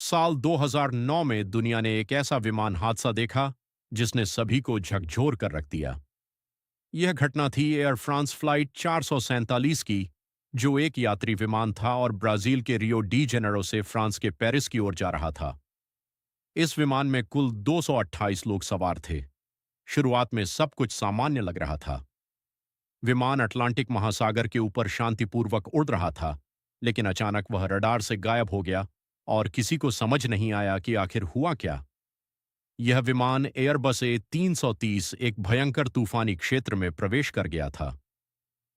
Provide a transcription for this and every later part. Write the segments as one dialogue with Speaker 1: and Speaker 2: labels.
Speaker 1: साल 2009 में दुनिया ने एक ऐसा विमान हादसा देखा जिसने सभी को झकझोर कर रख दिया। यह घटना थी एयर फ्रांस फ्लाइट 447 की, जो एक यात्री विमान था और ब्राजील के रियो डी जेनेरो से फ्रांस के पेरिस की ओर जा रहा था। इस विमान में कुल 228 लोग सवार थे। शुरुआत में सब कुछ सामान्य लग रहा था। विमान अटलांटिक महासागर के ऊपर शांतिपूर्वक उड़ रहा था, लेकिन अचानक वह रडार से गायब हो गया और किसी को समझ नहीं आया कि आखिर हुआ क्या। यह विमान एयरबस ए 330 एक भयंकर तूफानी क्षेत्र में प्रवेश कर गया था।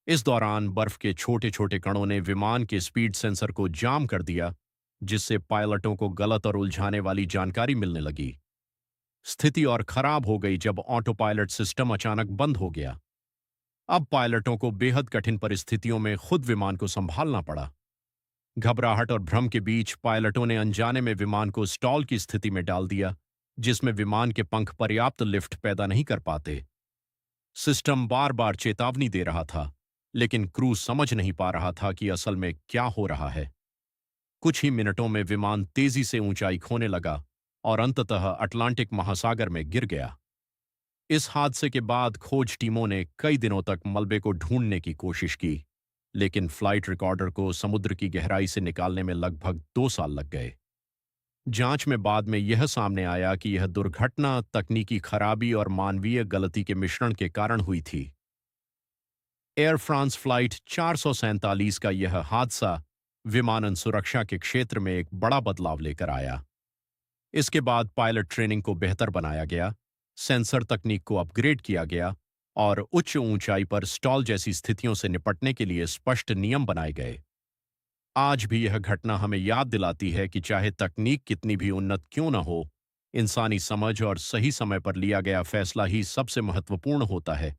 Speaker 1: इस दौरान बर्फ के छोटे छोटे कणों ने विमान के स्पीड सेंसर को जाम कर दिया, जिससे पायलटों को गलत और उलझाने वाली जानकारी मिलने लगी। स्थिति और खराब हो गई जब ऑटो पायलट सिस्टम अचानक बंद हो गया। अब पायलटों को बेहद कठिन परिस्थितियों में खुद विमान को संभालना पड़ा। घबराहट और भ्रम के बीच पायलटों ने अनजाने में विमान को स्टॉल की स्थिति में डाल दिया, जिसमें विमान के पंख पर्याप्त लिफ्ट पैदा नहीं कर पाते। सिस्टम बार बार चेतावनी दे रहा था, लेकिन क्रू समझ नहीं पा रहा था कि असल में क्या हो रहा है। कुछ ही मिनटों में विमान तेजी से ऊंचाई खोने लगा और अंततः अटलांटिक महासागर में गिर गया। इस हादसे के बाद खोज टीमों ने कई दिनों तक मलबे को ढूंढने की कोशिश की, लेकिन फ्लाइट रिकॉर्डर को समुद्र की गहराई से निकालने में लगभग 2 साल लग गए। जांच में बाद में यह सामने आया कि यह दुर्घटना तकनीकी खराबी और मानवीय गलती के मिश्रण के कारण हुई थी। एयर फ्रांस फ्लाइट 447 का यह हादसा विमानन सुरक्षा के क्षेत्र में एक बड़ा बदलाव लेकर आया। इसके बाद पायलट ट्रेनिंग को बेहतर बनाया गया, सेंसर तकनीक को अपग्रेड किया गया और उच्च ऊंचाई पर स्टॉल जैसी स्थितियों से निपटने के लिए स्पष्ट नियम बनाए गए। आज भी यह घटना हमें याद दिलाती है कि चाहे तकनीक कितनी भी उन्नत क्यों न हो, इंसानी समझ और सही समय पर लिया गया फैसला ही सबसे महत्वपूर्ण होता है।